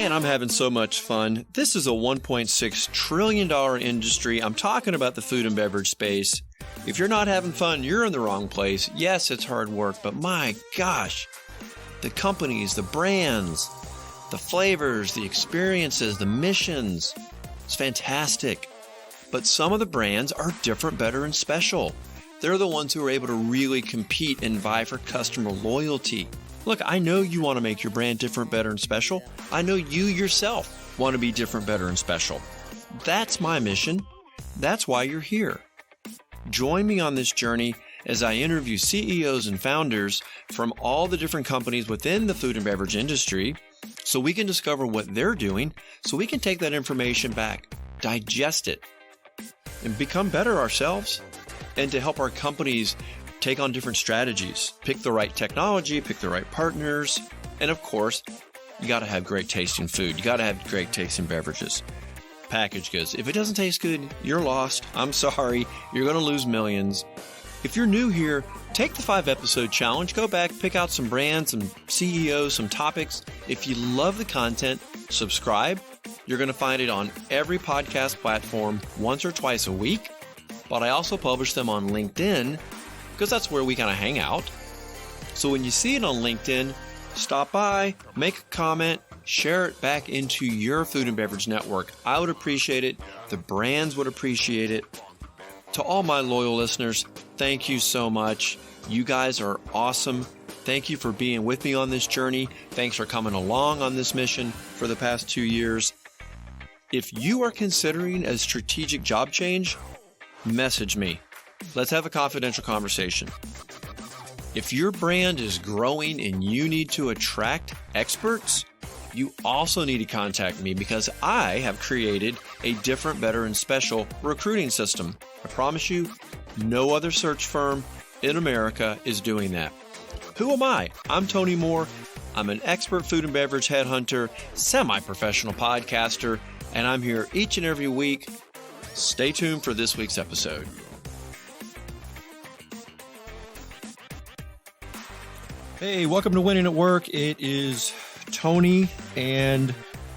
Man, I'm having so much fun. This is a $1.6 trillion industry. I'm talking about the food and beverage space. If you're not having fun, you're in the wrong place. Yes, it's hard work, but my gosh, the companies, the brands, the flavors, the experiences, the missions, it's fantastic. But some of the brands are different, better, and special. They're the ones who are able to really compete and vie for customer loyalty. Look, I know you want to make your brand different, better, and special. I know you yourself want to be different, better, and special. That's my mission. That's why you're here. Join me on this journey as I interview CEOs and founders from all the different companies within the food and beverage industry so we can discover what they're doing, so we can take that information back, digest it, and become better ourselves, and to help our companies take on different strategies, pick the right technology, pick the right partners, and of course, you got to have great tasting food. You got to have great tasting beverages. Packaged goods. If it doesn't taste good, you're lost. I'm sorry. You're going to lose millions. If you're new here, take the 5-episode challenge. Go back, pick out some brands, some CEOs, some topics. If you love the content, subscribe. You're going to find it on every podcast platform once or twice a week. But I also publish them on LinkedIn, because that's where we kind of hang out. So when you see it on LinkedIn, stop by, make a comment, share it back into your food and beverage network. I would appreciate it. The brands would appreciate it. To all my loyal listeners, thank you so much. You guys are awesome. Thank you for being with me on this journey. Thanks for coming along on this mission for the past 2 years. If you are considering a strategic job change, message me. Let's have a confidential conversation. If your brand is growing and you need to attract experts, you also need to contact me because I have created a different, better, and special recruiting system. I promise you, no other search firm in America is doing that. Who am I? I'm Tony Moore. I'm an expert food and beverage headhunter, semi-professional podcaster, and I'm here each and every week. Stay tuned for this week's episode. Hey, welcome to Winning at Work. It is Tony, and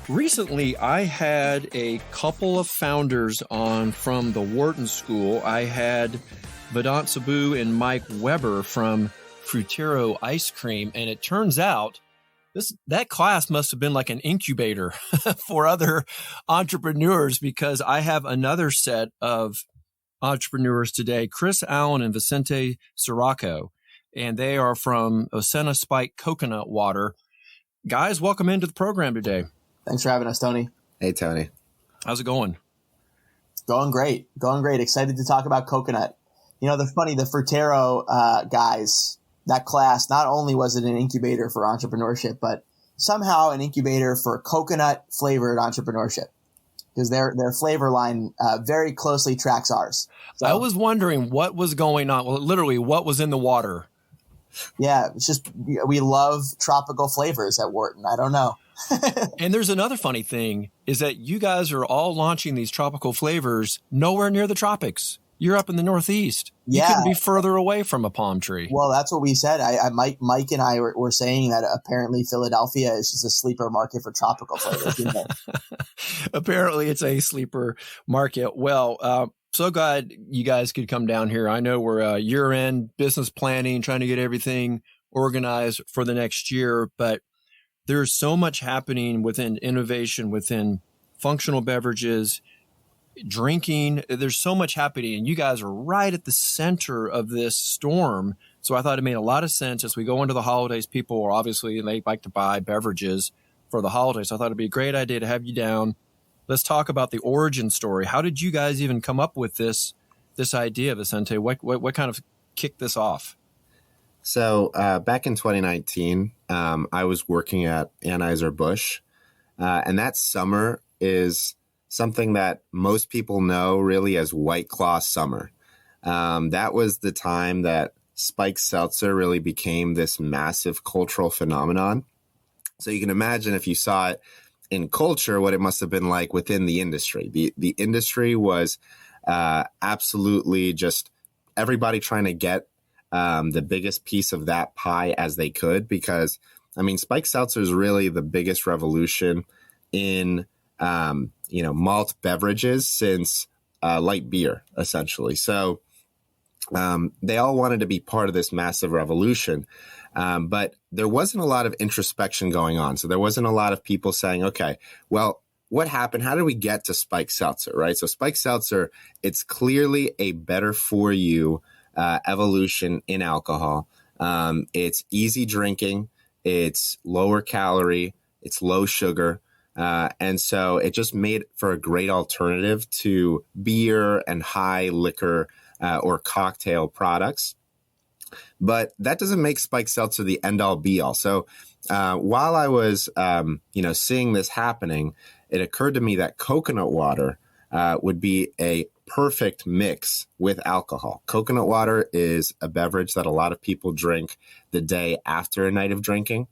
recently I had a couple of founders on from the Wharton School. I had Vedant Sabu and Mike Weber from Frutero Ice Cream, and it turns out that class must have been like an incubator for other entrepreneurs, because I have another set of entrepreneurs today, Chris, Allen, and Vicente Surraco. And they are from Osena Spiked Coconut Water. Guys, welcome into the program today. Thanks for having us, Tony. Hey, Tony. How's it going? Going great. Excited to talk about coconut. You know, the Frutero guys, that class, not only was it an incubator for entrepreneurship, but somehow an incubator for coconut-flavored entrepreneurship, because their flavor line very closely tracks ours. So, I was wondering what was going on. Well, literally, what was in the water? Yeah, it's just we love tropical flavors at Wharton. I don't know. And there's another funny thing is that you guys are all launching these tropical flavors nowhere near the tropics. You're up in the Northeast. You couldn't be further away from a palm tree. Well, that's what we said. Mike and I were saying that apparently Philadelphia is just a sleeper market for tropical flavors. Apparently it's a sleeper market. Well, so glad you guys could come down here. I know we're year-end business planning, trying to get everything organized for the next year, but there's so much happening within innovation, within functional beverages, drinking. There's so much happening, and you guys are right at the center of this storm. So I thought it made a lot of sense as we go into the holidays. People are obviously, they like to buy beverages for the holidays. So I thought it'd be a great idea to have you down. Let's talk about the origin story. How did you guys even come up with this idea, Vicente? What kind of kicked this off? So back in 2019, I was working at Anheuser-Busch, and that summer is something that most people know really as White Claw summer. That was the time that spiked seltzer really became this massive cultural phenomenon. So you can imagine if you saw it in culture, what it must have been like within the industry. The industry was absolutely just everybody trying to get the biggest piece of that pie as they could, because, I mean, spiked seltzer is really the biggest revolution in, malt beverages since light beer, essentially. So they all wanted to be part of this massive revolution. But there wasn't a lot of introspection going on. So there wasn't a lot of people saying, okay, well, what happened? How did we get to Spiked Seltzer, right? So Spiked Seltzer, it's clearly a better for you evolution in alcohol. It's easy drinking. It's lower calorie. It's low sugar. And so it just made for a great alternative to beer and high liquor or cocktail products. But that doesn't make Spiked Seltzer the end all be all. So while I was, seeing this happening, it occurred to me that coconut water would be a perfect mix with alcohol. Coconut water is a beverage that a lot of people drink the day after a night of drinking.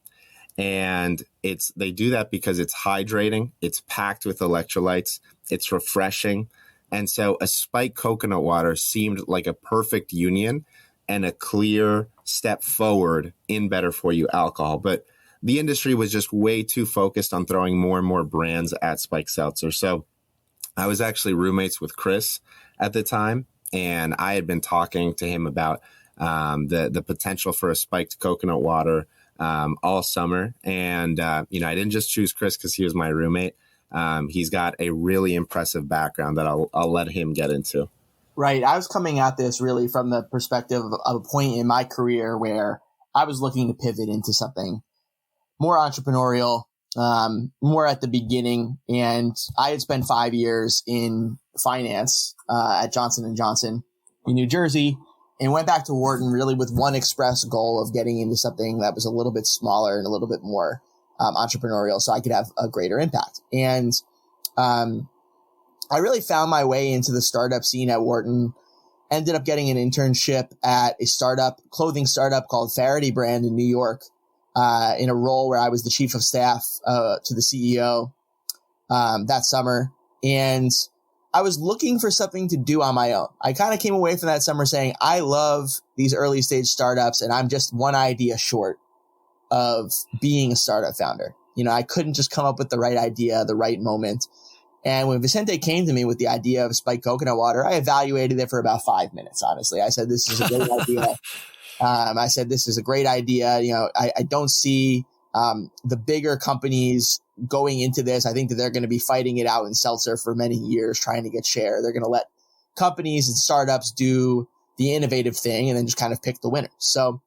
And they do that because it's hydrating, it's packed with electrolytes, it's refreshing. And so a spiked coconut water seemed like a perfect union and a clear step forward in better for you alcohol. But the industry was just way too focused on throwing more and more brands at Spiked Seltzer. So I was actually roommates with Chris at the time, and I had been talking to him about the potential for a spiked coconut water all summer. And, I didn't just choose Chris because he was my roommate. He's got a really impressive background that I'll let him get into. Right. I was coming at this really from the perspective of a point in my career where I was looking to pivot into something more entrepreneurial, more at the beginning. And I had spent 5 years in finance at Johnson & Johnson in New Jersey and went back to Wharton really with one express goal of getting into something that was a little bit smaller and a little bit more entrepreneurial so I could have a greater impact. And I really found my way into the startup scene at Wharton, ended up getting an internship at a clothing startup called Faraday Brand in New York, in a role where I was the chief of staff to the CEO that summer. And I was looking for something to do on my own. I kind of came away from that summer saying, I love these early stage startups and I'm just one idea short of being a startup founder. I couldn't just come up with the right idea, the right moment. And when Vicente came to me with the idea of spiked coconut water, I evaluated it for about 5 minutes, honestly. I said, this is a great idea. This is a great idea. I don't see the bigger companies going into this. I think that they're going to be fighting it out in seltzer for many years, trying to get share. They're going to let companies and startups do the innovative thing and then just kind of pick the winner. So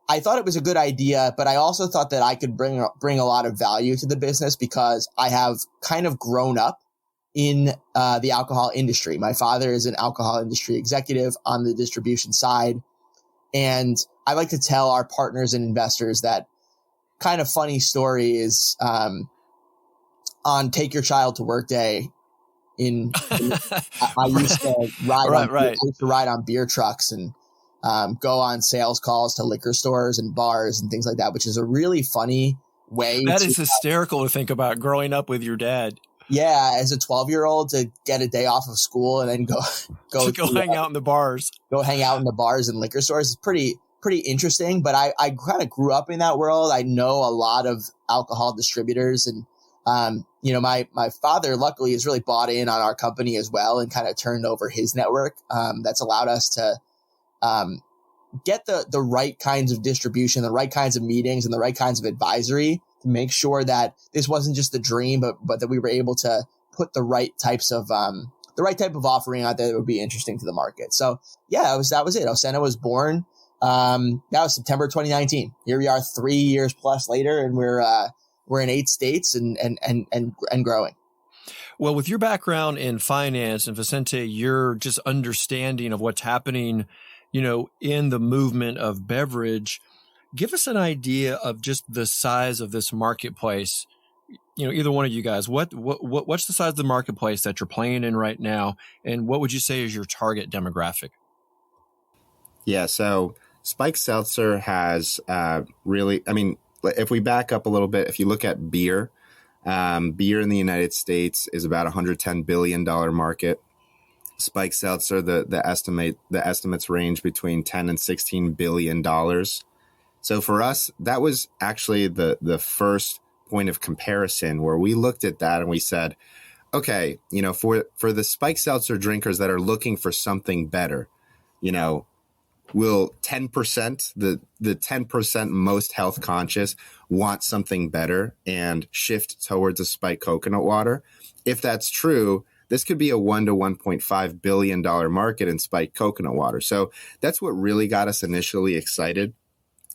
I thought it was a good idea, but I also thought that I could bring a lot of value to the business because I have kind of grown up in the alcohol industry. My father is an alcohol industry executive on the distribution side. And I like to tell our partners and investors that kind of funny story is on Take Your Child to Work Day. I used to ride on beer trucks and go on sales calls to liquor stores and bars and things like that, which is a really funny way. That is hysterical to think about growing up with your dad. Yeah, as a 12-year-old to get a day off of school and then go hang out in the bars. Go hang out in the bars and liquor stores is pretty interesting. But I kind of grew up in that world. I know a lot of alcohol distributors, and my father luckily has really bought in on our company as well and kind of turned over his network. That's allowed us to get the right kinds of distribution, the right kinds of meetings, and the right kinds of advisory to make sure that this wasn't just a dream, but that we were able to put the right type of offering out there that would be interesting to the market. So yeah, that was it. Osena was born. That was September 2019. Here we are 3 years plus later, and we're in 8 states and growing. Well, with your background in finance and Vicente, your just understanding of what's happening, in the movement of beverage, give us an idea of just the size of this marketplace. Either one of you guys, what's the size of the marketplace that you're playing in right now, and what would you say is your target demographic? Yeah, so Spiked Seltzer has really, if we back up a little bit, if you look at beer in the United States is about $110 billion market. Spiked Seltzer, the estimates range between $10 and $16 billion. So for us, that was actually the first point of comparison where we looked at that and we said, okay, for the spiked seltzer drinkers that are looking for something better, will 10%, the 10% most health conscious, want something better and shift towards a spiked coconut water? If that's true, this could be a $1 to $1.5 billion market in spiked coconut water. So that's what really got us initially excited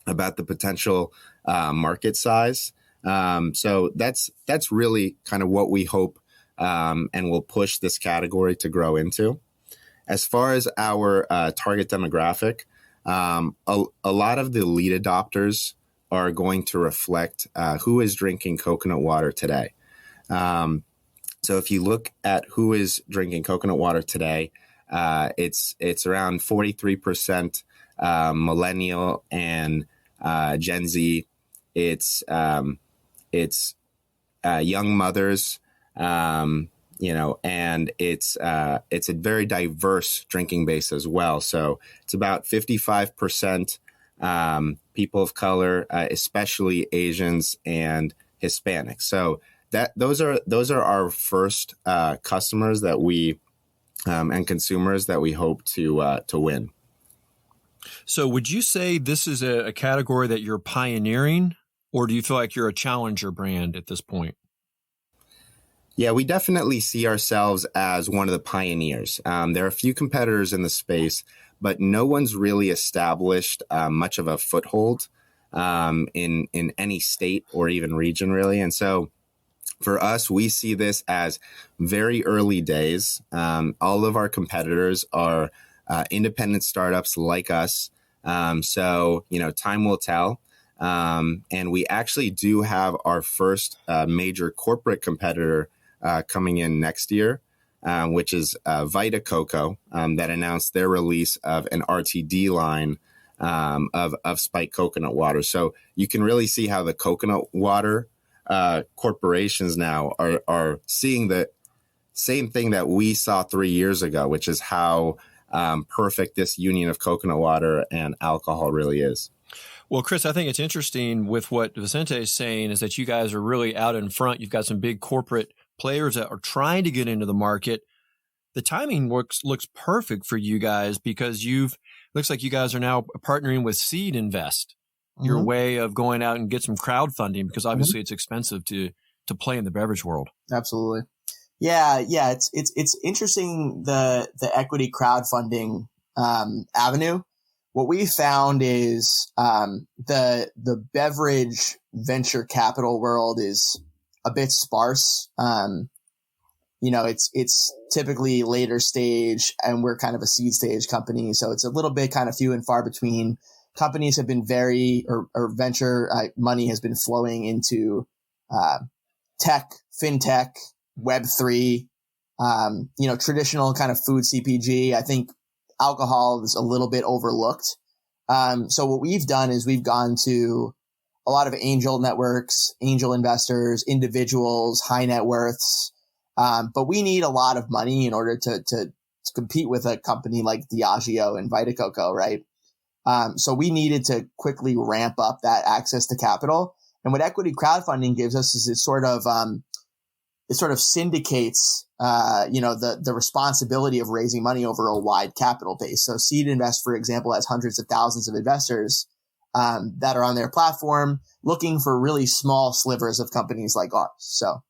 about the potential market size. So that's really kind of what we hope and will push this category to grow into. As far as our target demographic, a lot of the lead adopters are going to reflect who is drinking coconut water today. So if you look at who is drinking coconut water today, it's around 43% millennial and Gen Z. It's young mothers. And it's a very diverse drinking base as well. So it's about 55% people of color, especially Asians and Hispanics. So those are our first customers that we and consumers that we hope to win. So would you say this is a category that you're pioneering, or do you feel like you're a challenger brand at this point? Yeah, we definitely see ourselves as one of the pioneers. There are a few competitors in the space, but no one's really established much of a foothold in any state or even region, really. And so for us, we see this as very early days. All of our competitors are independent startups like us. So, time will tell. And we actually do have our first major corporate competitor coming in next year, which is Vita Coco, that announced their release of an RTD line of spiked coconut water. So you can really see how the coconut water corporations now are seeing the same thing that we saw 3 years ago, which is how perfect this union of coconut water and alcohol really is. Well, Chris, I think it's interesting with what Vicente is saying is that you guys are really out in front. You've got some big corporate players that are trying to get into the market. The timing looks perfect for you guys because looks like you guys are now partnering with Seed Invest, your way of going out and get some crowdfunding, because obviously it's expensive to play in the beverage world. Absolutely. Yeah. It's interesting, the equity crowdfunding avenue. What we found is the beverage venture capital world is a bit sparse. It's typically later stage, and we're kind of a seed stage company. So it's a little bit kind of few and far between. Companies have been or venture money has been flowing into tech, fintech, Web3, traditional kind of food CPG. I think alcohol is a little bit overlooked. So what we've done is we've gone to a lot of angel networks, angel investors, individuals, high net worths. But we need a lot of money in order to compete with a company like Diageo and Vita Coco, right? So we needed to quickly ramp up that access to capital. And what equity crowdfunding gives us is it sort of syndicates, the responsibility of raising money over a wide capital base. So Seed Invest, for example, has hundreds of thousands of investors that are on their platform looking for really small slivers of companies like ours. So.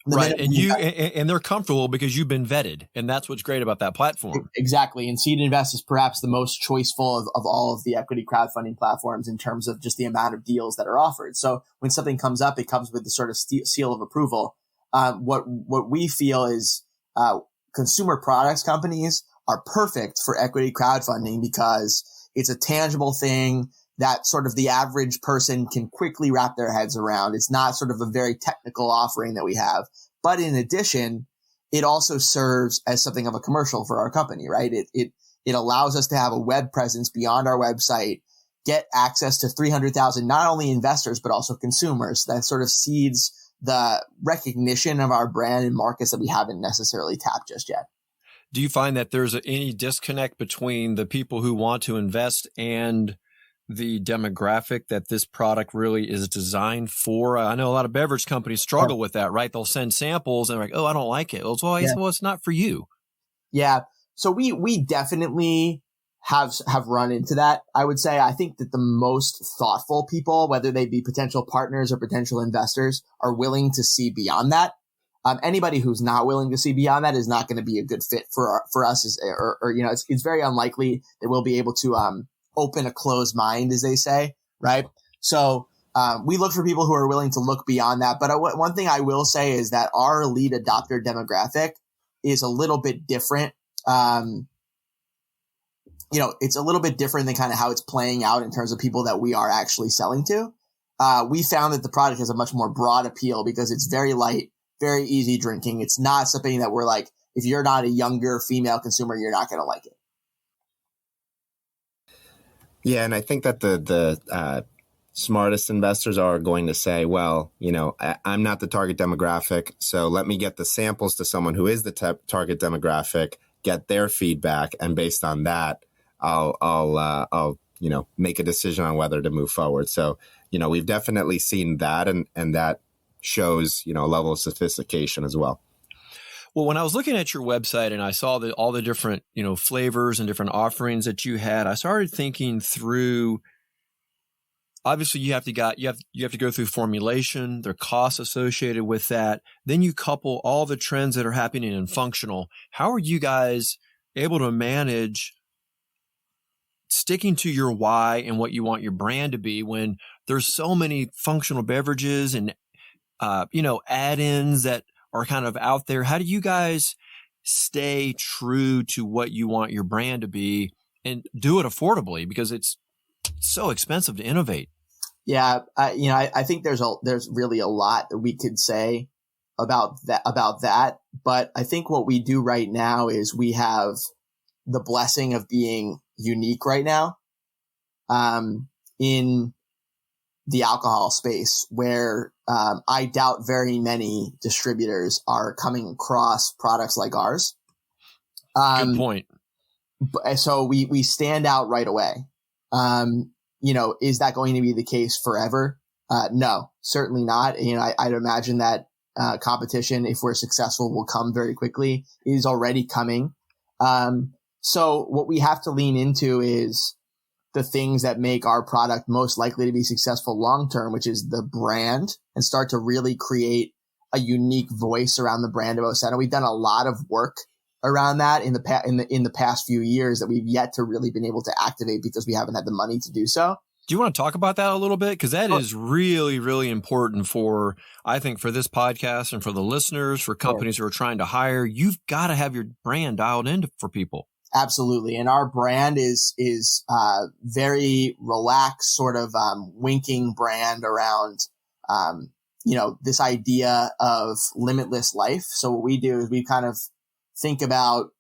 Right. And they're comfortable because you've been vetted. And that's what's great about that platform. Exactly. And Seed Invest is perhaps the most choiceful of all of the equity crowdfunding platforms in terms of just the amount of deals that are offered. So when something comes up, it comes with the sort of seal of approval. What we feel is consumer products companies are perfect for equity crowdfunding because it's a tangible thing that sort of the average person can quickly wrap their heads around. It's not sort of a very technical offering that we have. But in addition, it also serves as something of a commercial for our company, right? It allows us to have a web presence beyond our website, get access to 300,000, not only investors, but also consumers. That sort of seeds the recognition of our brand in markets that we haven't necessarily tapped just yet. Do you find that there's any disconnect between the people who want to invest and the demographic that this product really is designed for? I know a lot of beverage companies struggle with that, right? They'll send samples and they're like, oh, I don't like it. Well, it's not for you. Yeah. So we definitely have run into that. I would say, I think that the most thoughtful people, whether they be potential partners or potential investors, are willing to see beyond that. Anybody who's not willing to see beyond that is not going to be a good fit for us, it's very unlikely that we'll be able to open a closed mind, as they say, right? So we look for people who are willing to look beyond that. But one thing I will say is that our lead adopter demographic is a little bit different. It's a little bit different than kind of how it's playing out in terms of people that we are actually selling to. We found that the product has a much more broad appeal because it's very light, very easy drinking. It's not something that we're like, if you're not a younger female consumer, you're not going to like it. Yeah, and I think that the smartest investors are going to say, well, I'm not the target demographic, so let me get the samples to someone who is the target demographic, get their feedback, and based on that, I'll make a decision on whether to move forward. So, we've definitely seen that, and that shows, a level of sophistication as well. Well, when I was looking at your website and I saw all the different, flavors and different offerings that you had, I started thinking through, obviously you have to go through formulation, there are costs associated with that. Then you couple all the trends that are happening in functional. How are you guys able to manage sticking to your why and what you want your brand to be when there's so many functional beverages and, add-ins that are kind of out there? How do you guys stay true to what you want your brand to be and do it affordably, because it's so expensive to innovate? Yeah. I think there's really a lot that we could say about that. But I think what we do right now is we have the blessing of being unique right now, in the alcohol space, where I doubt very many distributors are coming across products like ours. Good point. So we stand out right away. Is that going to be the case forever? No, certainly not. I'd imagine that competition, if we're successful, will come very quickly. It is already coming. So what we have to lean into is the things that make our product most likely to be successful long-term, which is the brand, and start to really create a unique voice around the brand of Osena. We've done a lot of work around that in the past few years that we've yet to really been able to activate because we haven't had the money to do so. Do you want to talk about that a little bit? Because that is really, really important for this podcast and for the listeners, for companies who are trying to hire. You've got to have your brand dialed in for people. Absolutely. And our brand is very relaxed, sort of winking brand around, this idea of limitless life. So what we do is we kind of think about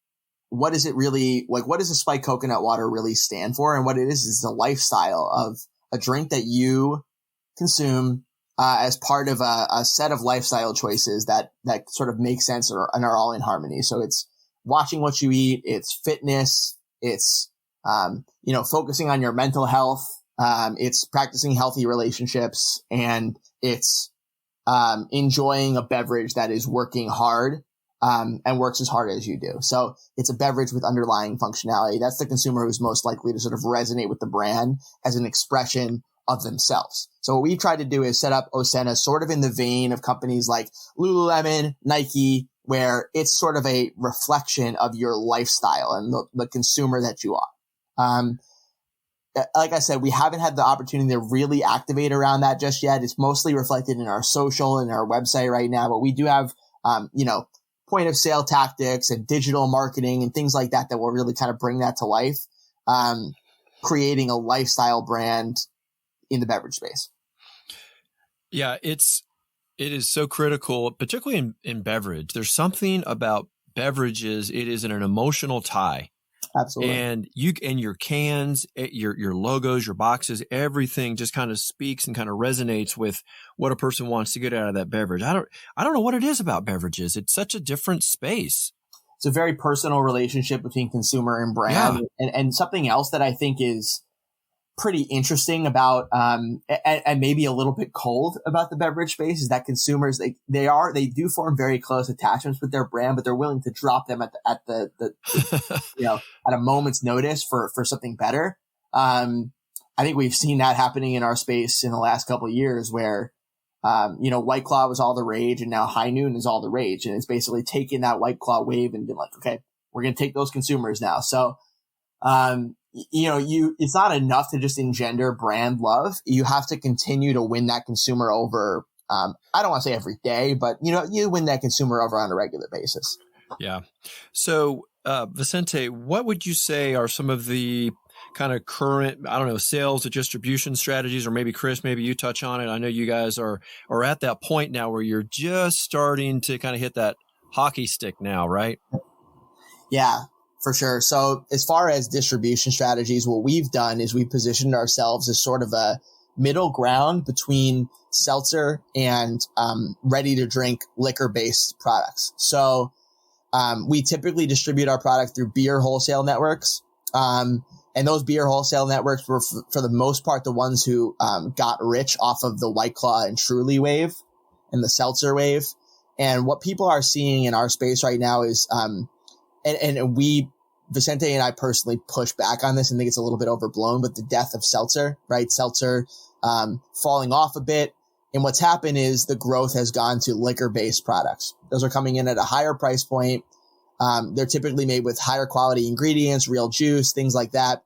what is it really, like, what does a spiked coconut water really stand for? And what it is a lifestyle of a drink that you consume as part of a set of lifestyle choices that sort of make sense and are all in harmony. So it's watching what you eat, it's fitness, it's, focusing on your mental health, it's practicing healthy relationships, and it's enjoying a beverage that is working hard and works as hard as you do. So it's a beverage with underlying functionality. That's the consumer who's most likely to sort of resonate with the brand as an expression of themselves. So what we try to do is set up Osena sort of in the vein of companies like Lululemon, Nike, where it's sort of a reflection of your lifestyle and the consumer that you are. Like I said, we haven't had the opportunity to really activate around that just yet. It's mostly reflected in our social and our website right now, but we do have, point of sale tactics and digital marketing and things like that will really kind of bring that to life, creating a lifestyle brand in the beverage space. Yeah, it is so critical, particularly in beverage. There's something about beverages. It is an emotional tie. Absolutely. And your cans, your logos, your boxes, everything just kind of speaks and kind of resonates with what a person wants to get out of that beverage. I don't know what it is about beverages. It's such a different space. It's a very personal relationship between consumer and brand. Yeah. And something else that I think is pretty interesting about, and maybe a little bit cold about the beverage space is that consumers, they do form very close attachments with their brand, but they're willing to drop them at the at a moment's notice for something better. I think we've seen that happening in our space in the last couple of years where, White Claw was all the rage and now High Noon is all the rage. And it's basically taken that White Claw wave and been like, okay, we're going to take those consumers now. So, it's not enough to just engender brand love. You have to continue to win that consumer over. I don't want to say every day, but you win that consumer over on a regular basis. Yeah. So, Vicente, what would you say are some of the kind of current, sales or distribution strategies, or maybe Chris, maybe you touch on it. I know you guys are at that point now where you're just starting to kind of hit that hockey stick now, right? Yeah, for sure. So as far as distribution strategies, what we've done is we positioned ourselves as sort of a middle ground between seltzer and ready to drink liquor based products. So we typically distribute our product through beer wholesale networks. And those beer wholesale networks were, for the most part, the ones who got rich off of the White Claw and Truly wave and the seltzer wave. And what people are seeing in our space right now is, Vicente and I personally push back on this and think it's a little bit overblown, but the death of seltzer, right? Seltzer falling off a bit. And what's happened is the growth has gone to liquor-based products. Those are coming in at a higher price point. They're typically made with higher quality ingredients, real juice, things like that.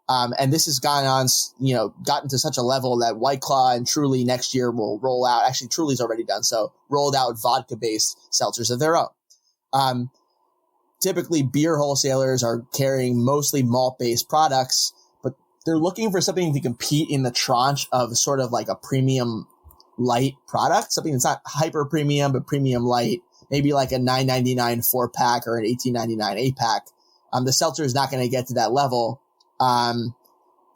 And this has gotten to such a level that White Claw and Truly next year will roll out. Actually, Truly's already done so, rolled out vodka-based seltzers of their own. Typically, beer wholesalers are carrying mostly malt-based products, but they're looking for something to compete in the tranche of sort of like a premium light product, something that's not hyper premium, but premium light. Maybe like a $9.99 4-pack or an $18.99 8-pack. The seltzer is not going to get to that level. And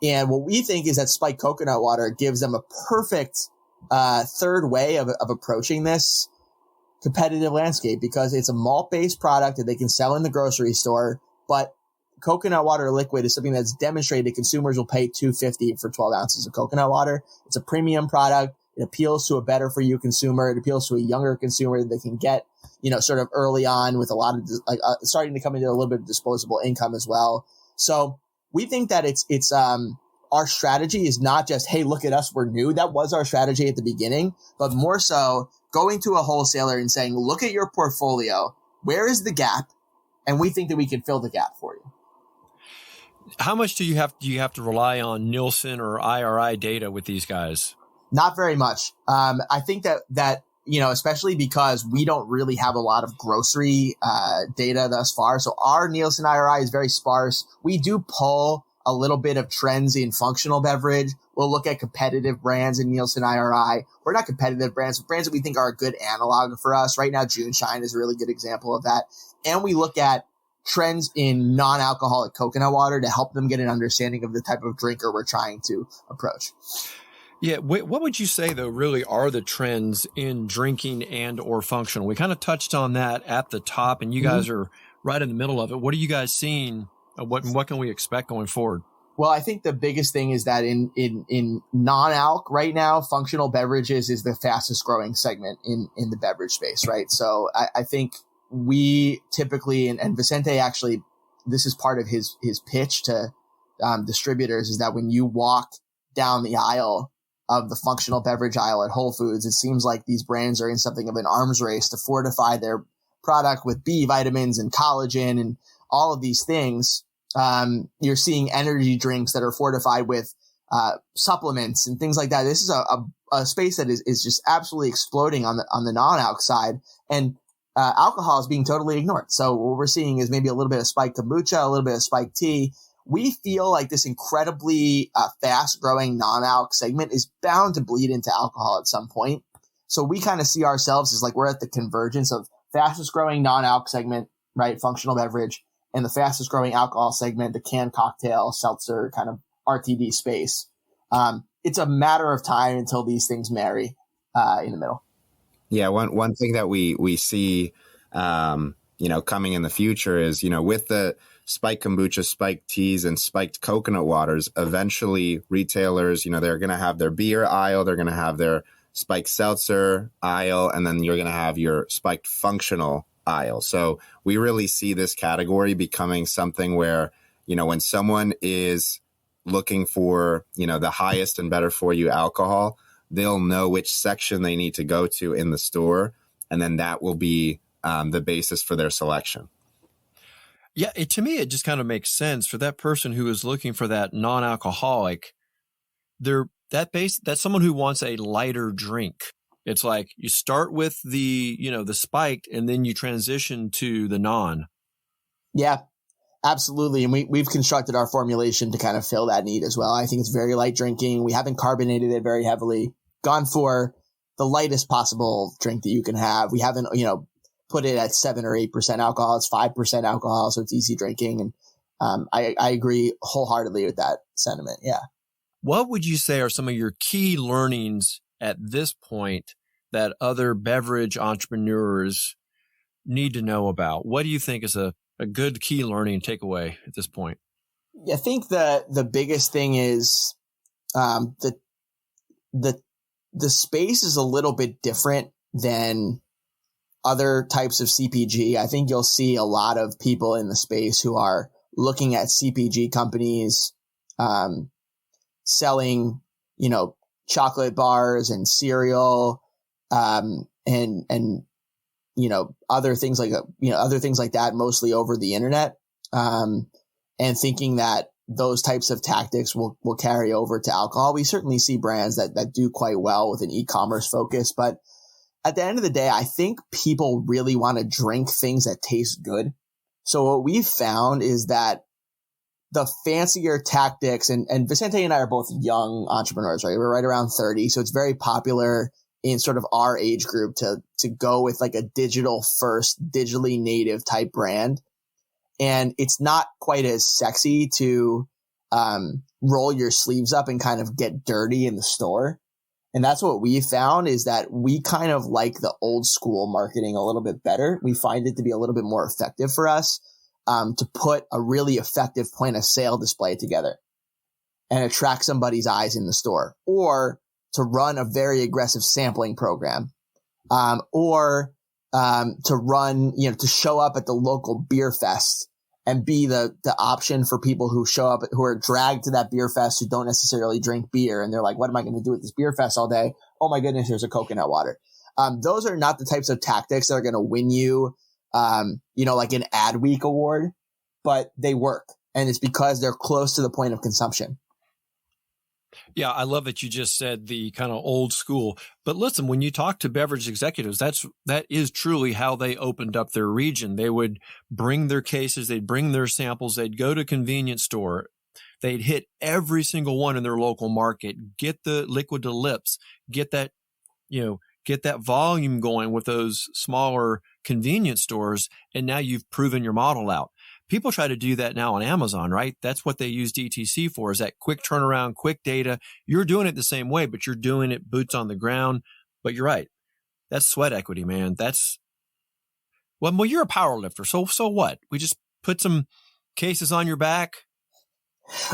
what we think is that spiked coconut water gives them a perfect third way of approaching this competitive landscape, because it's a malt-based product that they can sell in the grocery store, but coconut water liquid is something that's demonstrated consumers will pay $2.50 for 12 ounces of coconut water. It's a premium product. It appeals to a better for you consumer. It appeals to a younger consumer that they can get, sort of early on with a lot of starting to come into a little bit of disposable income as well. So we think that it's our strategy is not just, hey, look at us, we're new. That was our strategy at the beginning, but more so going to a wholesaler and saying, look at your portfolio. Where is the gap? And we think that we can fill the gap for you. How much do you have to rely on Nielsen or IRI data with these guys? Not very much. I think that especially because we don't really have a lot of grocery data thus far. So our Nielsen IRI is very sparse. We do pull a little bit of trends in functional beverage. We'll look at competitive brands in Nielsen IRI. We're not competitive brands, but brands that we think are a good analog for us. Right now, June Shine is a really good example of that. And we look at trends in non-alcoholic coconut water to help them get an understanding of the type of drinker we're trying to approach. Yeah. What would you say, though, really are the trends in drinking and or functional? We kind of touched on that at the top, and you guys are right in the middle of it. What are you guys seeing? What can we expect going forward? Well, I think the biggest thing is that in non-alc right now, functional beverages is the fastest growing segment in the beverage space, right? So I think we typically, and Vicente actually, this is part of his pitch to distributors, is that when you walk down the aisle of the functional beverage aisle at Whole Foods, it seems like these brands are in something of an arms race to fortify their product with B vitamins and collagen and all of these things. You're seeing energy drinks that are fortified with supplements and things like that. This is a space that is just absolutely exploding on the non-alc side, and alcohol is being totally ignored. So what we're seeing is maybe a little bit of spiked kombucha, a little bit of spiked tea. We feel like this incredibly fast-growing non-alc segment is bound to bleed into alcohol at some point. So we kind of see ourselves as like we're at the convergence of fastest-growing non-alc segment, right, functional beverage, and the fastest-growing alcohol segment, the canned cocktail, seltzer kind of RTD space. It's a matter of time until these things marry in the middle. Yeah, one thing that we see, coming in the future is, with the spiked kombucha, spiked teas, and spiked coconut waters, eventually retailers, they're going to have their beer aisle, they're going to have their spiked seltzer aisle, and then you're going to have your spiked functional aisle. So we really see this category becoming something where, when someone is looking for, the highest and better for you alcohol, they'll know which section they need to go to in the store. And then that will be the basis for their selection. Yeah, to me, it just kind of makes sense for that person who is looking for that non-alcoholic. That's someone who wants a lighter drink. It's like you start with the spiked, and then you transition to the non. Yeah, absolutely. And we've constructed our formulation to kind of fill that need as well. I think it's very light drinking. We haven't carbonated it very heavily. Gone for the lightest possible drink that you can have. We haven't, put it at 7 or 8% alcohol. It's 5% alcohol, so it's easy drinking. And I agree wholeheartedly with that sentiment. Yeah. What would you say are some of your key learnings at this point that other beverage entrepreneurs need to know about? What do you think is a good key learning takeaway at this point? I think the biggest thing is the space is a little bit different than other types of CPG. I think you'll see a lot of people in the space who are looking at CPG companies selling, chocolate bars and cereal, and other things like that, mostly over the internet, and thinking that those types of tactics will carry over to alcohol. We certainly see brands that do quite well with an e-commerce focus, but at the end of the day, I think people really want to drink things that taste good. So what we've found is that the fancier tactics, and Vicente and I are both young entrepreneurs, right? We're right around 30. So it's very popular in sort of our age group to go with like a digital first, digitally native type brand. And it's not quite as sexy to roll your sleeves up and kind of get dirty in the store. And that's what we found, is that we kind of like the old school marketing a little bit better. We find it to be a little bit more effective for us to put a really effective point of sale display together and attract somebody's eyes in the store, or to run a very aggressive sampling program, or to run, to show up at the local beer fest and be the option for people who show up, who are dragged to that beer fest, who don't necessarily drink beer. And they're like, what am I going to do at this beer fest all day? Oh my goodness, there's a coconut water. Those are not the types of tactics that are going to win you, like an Adweek award, but they work. And it's because they're close to the point of consumption. Yeah, I love that you just said the kind of old school. But listen, when you talk to beverage executives, that is truly how they opened up their region. They would bring their cases, they'd bring their samples, they'd go to a convenience store, they'd hit every single one in their local market, get the liquid to lips, get that volume going with those smaller convenience stores, and now you've proven your model out. People try to do that now on Amazon, right? That's what they use DTC for, is that quick turnaround, quick data. You're doing it the same way, but you're doing it boots on the ground. But you're right. That's sweat equity, man. Well, you're a power lifter. So what? We just put some cases on your back.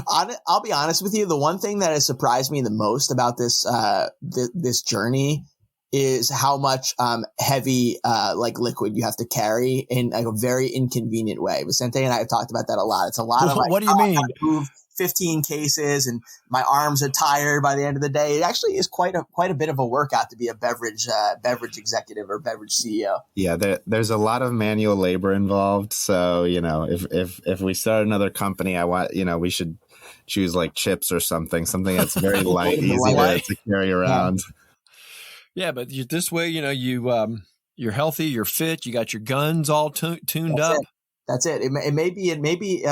I'll be honest with you. The one thing that has surprised me the most about this journey is how much heavy liquid you have to carry in like a very inconvenient way. Vicente and I have talked about that a lot. It's a lot of what do you mean? I move 15 cases and my arms are tired by the end of the day. It actually is quite a bit of a workout to be a beverage executive or beverage CEO. Yeah, there's a lot of manual labor involved. So if we start another company, we should choose like chips or something that's very light, easy to carry around. Yeah, but this way, you're healthy, you're fit, you got your guns all tuned up. That's it. It may be,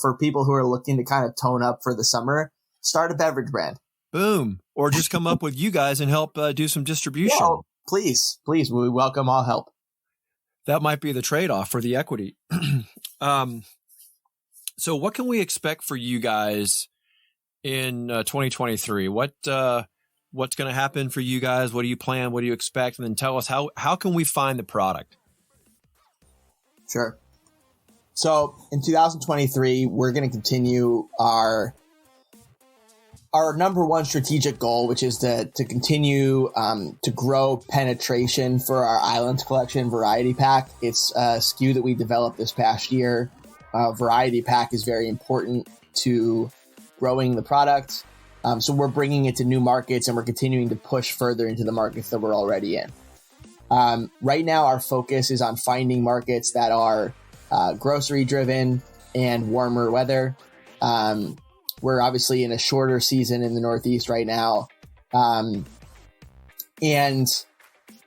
for people who are looking to kind of tone up for the summer, start a beverage brand. Boom. Or just come up with you guys and help do some distribution. Yeah, please. We welcome all help. That might be the trade-off for the equity. So what can we expect for you guys in 2023? What's going to happen for you guys? What do you plan? What do you expect? And then tell us how can we find the product? Sure. So in 2023, we're going to continue our number one strategic goal, which is to continue to grow penetration for our Islands Collection Variety Pack. It's a SKU that we developed this past year. Variety Pack is very important to growing the product. So we're bringing it to new markets, and we're continuing to push further into the markets that we're already in. Right now, our focus is on finding markets that are grocery driven and warmer weather. We're obviously in a shorter season in the Northeast right now, and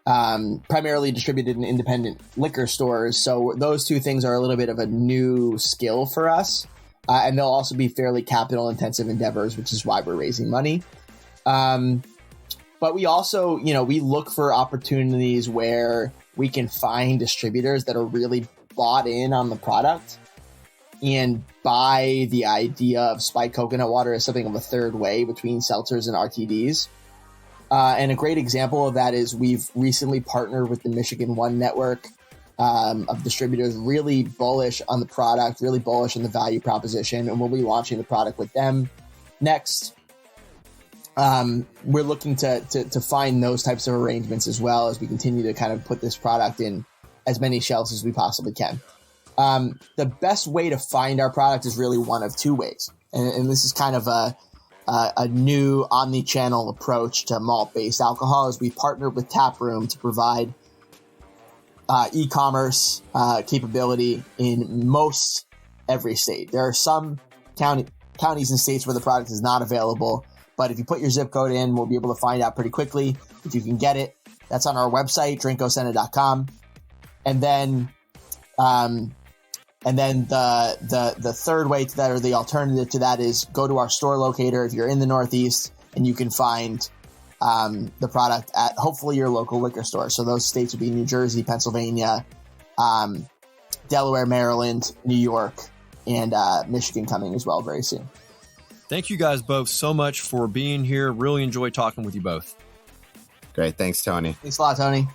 primarily distributed in independent liquor stores. So those two things are a little bit of a new skill for us, and they'll also be fairly capital intensive endeavors, which is why we're raising money. But we also, we look for opportunities where we can find distributors that are really bought in on the product and buy the idea of spiked coconut water as something of a third way between seltzers and RTDs. And a great example of that is we've recently partnered with the Michigan One network of distributors, really bullish on the product, really bullish on the value proposition, and we'll be launching the product with them next. We're looking to find those types of arrangements as well as we continue to kind of put this product in as many shelves as we possibly can. The best way to find our product is really one of two ways. And this is kind of a new omni-channel approach to malt-based alcohol, is we partnered with Taproom to provide e-commerce capability in most every state. There are some counties and states where the product is not available, but if you put your zip code in, we'll be able to find out pretty quickly if you can get it. That's on our website, drinkosena.com. And then the third way to that, or the alternative to that, is go to our store locator if you're in the Northeast, and you can find the product at hopefully your local liquor store. So those states would be New Jersey, Pennsylvania, Delaware, Maryland, New York, and Michigan coming as well very soon. Thank you guys both so much for being here. Really enjoyed talking with you both. Great. Thanks, Tony. Thanks a lot, Tony.